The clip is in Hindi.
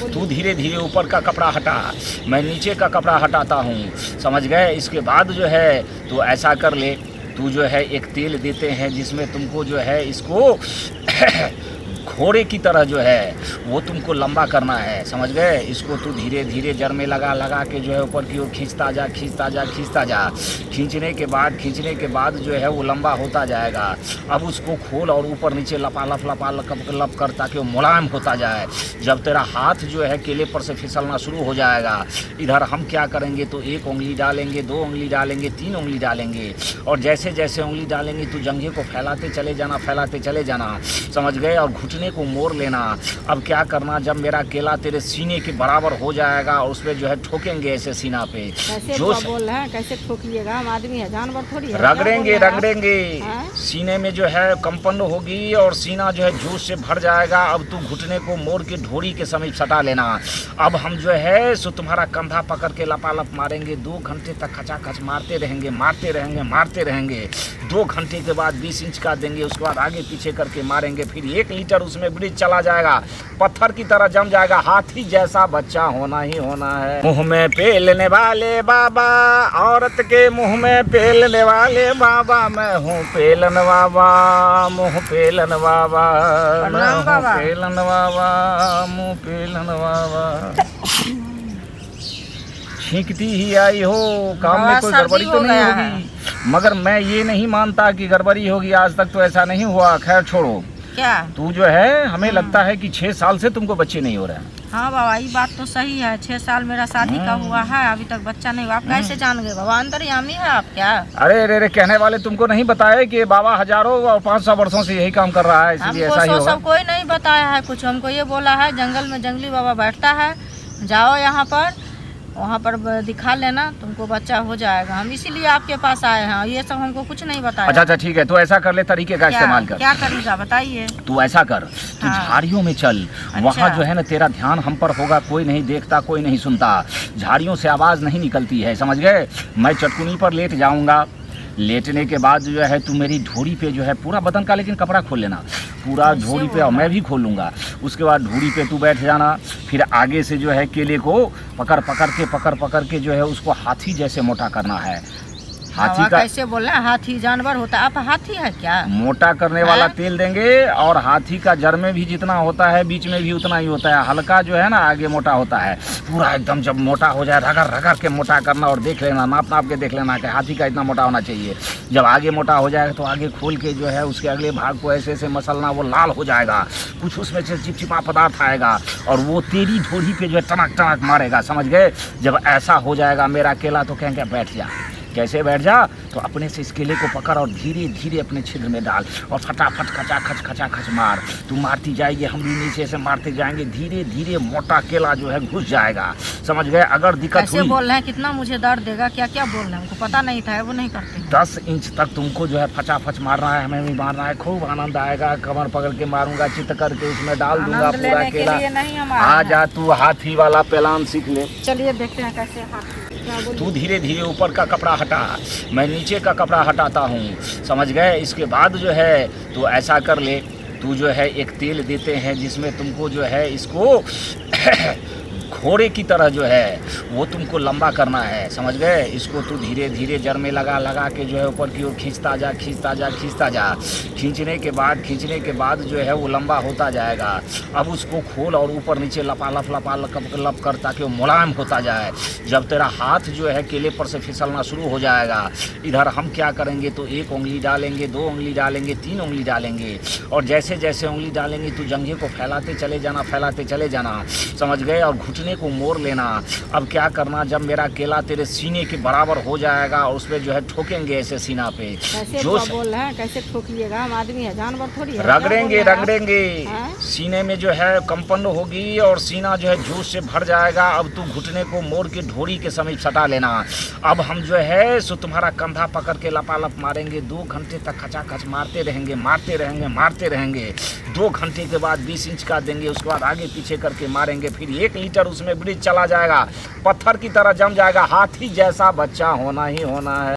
तू धीरे धीरे ऊपर का कपड़ा हटा, मैं नीचे का कपड़ा हटाता हूँ, समझ गए। इसके बाद जो है तो ऐसा कर ले, तू जो है एक तेल देते हैं जिसमें तुमको जो है इसको घोड़े की तरह जो है वो तुमको लंबा करना है, समझ गए। इसको तू धीरे धीरे जड़ में लगा लगा के जो है ऊपर की ओर खींचता जा खींचता जा खींचता जा। खींचने के बाद जो है वो लंबा होता जाएगा। अब उसको खोल और ऊपर नीचे लपा लप कर ताकि वो मुलायम होता जाए। जब तेरा हाथ जो है केले पर से फिसलना शुरू हो जाएगा, इधर हम क्या करेंगे तो एक उंगली डालेंगे, दो उंगली डालेंगे, तीन उंगली डालेंगे, और जैसे जैसे उंगली डालेंगे तो जंघे को फैलाते चले जाना, समझ गए। और घुटने को मोड़ लेना। अब क्या करना, जब मेरा केला तेरे सीने के बराबर हो जाएगा और उसमें जो है ठोकेंगे ऐसे सीना पे। कैसे जो बोल रहे हैं, कैसे ठोकिएगा? हम आदमी है, जानवर थोड़ी है। रगड़ेंगे सीने में जो है कंपन होगी और सीना जो है जोश से भर जाएगा। अब तू घुटने को मोड़ के ढोरी के समीप सटा लेना। अब हम जो है सो तुम्हारा कंधा पकड़ के लपालप मारेंगे। 2 घंटे तक खचाखच मारते रहेंगे। 2 घंटे के बाद 20 इंच का देंगे, उसके बाद आगे पीछे करके मारेंगे। फिर 1 लीटर उसमें ब्रिज चला जाएगा, पत्थर की तरह जम जाएगा। हाथी जैसा बच्चा होना ही होना है। मुंह में पेलने वाले बाबा, औरत के मुंह में पेलने वाले बाबा, मैं हूँ पेलन बाबा, मुँह पेलन बाबा, मैं हूँ पेलन बाबा, मुँह पेलन बाबा। छींकती ही आई हो, काम में कोई गड़बड़ी तो नहीं होगी? मगर मैं ये नहीं मानता कि गड़बड़ी होगी, आज तक तो ऐसा नहीं हुआ। खैर छोड़ो। क्या तू जो है, हमें लगता है कि 6 साल से तुमको बच्चे नहीं हो रहे हैं। हाँ बाबा, ये बात तो सही है। 6 साल मेरा शादी का हुआ है, अभी तक बच्चा नहीं हुआ। आप कैसे जान गए बाबा? अंतर्यामी है आप क्या? अरे कहने वाले तुमको नहीं बताया कि बाबा हजारों और 500 वर्षों से यही काम कर रहा है, इसलिए ऐसा ही होगा। सब कोई नहीं बताया है कुछ। हमको ये बोला है जंगल में जंगली बाबा बैठता है, जाओ यहाँ पर, वहाँ पर दिखा लेना, तुमको बच्चा हो जाएगा। हम इसीलिए आपके पास आए हैं, ये सब हमको कुछ नहीं बताया। अच्छा ठीक है, तो ऐसा कर ले, तरीके का इस्तेमाल कर। क्या करेगा बताइए? तू ऐसा कर, तू झाड़ियों में चल। वहाँ जो है ना तेरा ध्यान हम पर होगा, कोई नहीं देखता, कोई नहीं सुनता, झाड़ियों से आवाज़ नहीं निकलती है, समझ गए। मैं चटकुनी पर लेट जाऊँगा। लेटने के बाद जो है तू मेरी ढोरी पे जो है पूरा बदन का, लेकिन कपड़ा खोल लेना पूरा ढोरी पे, और मैं भी खोल लूँगा। उसके बाद ढोरी पे तू बैठ जाना। फिर आगे से जो है केले को पकड़ के जो है उसको हाथी जैसे मोटा करना है। हाथी का कैसे बोल रहे हैं? हाथी जानवर होता है, आप हाथी है क्या? मोटा करने वाला तेल देंगे, और हाथी का जड़ में भी जितना होता है बीच में भी उतना ही होता है। हल्का जो है ना आगे मोटा होता है, पूरा एकदम जब मोटा हो जाए रगड़ के मोटा करना, और देख लेना, नाप के देख लेना कि हाथी का इतना मोटा होना चाहिए। जब आगे मोटा हो जाएगा तो आगे खोल के जो है उसके अगले भाग को ऐसे ऐसे मसलना, वो लाल हो जाएगा, कुछ उसमें से चिपचिपा पदार्थ आएगा और वो तेरी ढोरी पे जो है टनक मारेगा, समझ गए। जब ऐसा हो जाएगा मेरा केला तो कहेंगे बैठ जा। कैसे बैठ जा? तो अपने से इस केले को पकड़ और धीरे धीरे अपने छिद्र में डाल और फटाफट खचाखच मार। तू मारती जाएगी, हम भी नीचे से मारते जाएंगे। धीरे धीरे मोटा केला जो है घुस जाएगा, समझ गए। अगर दिक्कत हुई, बोल रहे हैं कितना मुझे दर्द देगा, क्या क्या बोल रहे हैं? हमको पता नहीं था, वो नहीं करते। 10 इंच तक तुमको जो है फटाफट मारना है, हमें भी मारना है। खूब आनंद आएगा, कमर पकड़ के मारूंगा, चित करके उसमें डाल दूंगा पूरा केला। आ जा, तू हाथी वाला प्लान सीख ले। चलिए देखते हैं कैसे हाथी। तू धीरे धीरे ऊपर का कपड़ा हटा, मैं नीचे का कपड़ा हटाता हूँ, समझ गए। इसके बाद जो है तो ऐसा कर ले, तू जो है एक तेल देते हैं जिसमें तुमको जो है इसको घोड़े की तरह जो है वो तुमको लंबा करना है, समझ गए। इसको तू धीरे धीरे जड़ में लगा लगा के जो है ऊपर की ओर खींचता जा। खींचने के बाद जो है वो लंबा होता जाएगा। अब उसको खोल और ऊपर नीचे लप कर ताकि वो मुलायम होता जाए। जब तेरा हाथ जो है केले पर से फिसलना शुरू हो जाएगा, इधर हम क्या करेंगे तो 1 उंगली डालेंगे, 2 उंगली डालेंगे, 3 उंगली डालेंगे, और जैसे जैसे उंगली डालेंगे तो जंघे को फैलाते चले जाना, समझ गए। और घुटने को मोड़ लेना। अब क्या करना, जब मेरा केला तेरे सीने के बराबर हो जाएगा और उसमें जो है ठोकेंगे ऐसे सीना पे। कैसे बोल रहे हैं, कैसे ठोकिएगा? हम आदमी है, जानवर थोड़ी है। रगड़ेंगे सीने में जो है कंपन होगी और सीना जो है जोश से भर जाएगा। अब तू घुटने को मोड़ के ढोरी के समीप सटा लेना। अब हम जो है सो तुम्हारा कंधा पकड़ के लपालप मारेंगे। 2 घंटे तक खचाखच मारते रहेंगे। 2 घंटे के बाद 20 इंच का देंगे, उसके बाद आगे पीछे करके मारेंगे। फिर 1 लीटर उसमें ब्रिज चला जाएगा, पत्थर की तरह जम जाएगा। हाथी जैसा बच्चा होना ही होना है।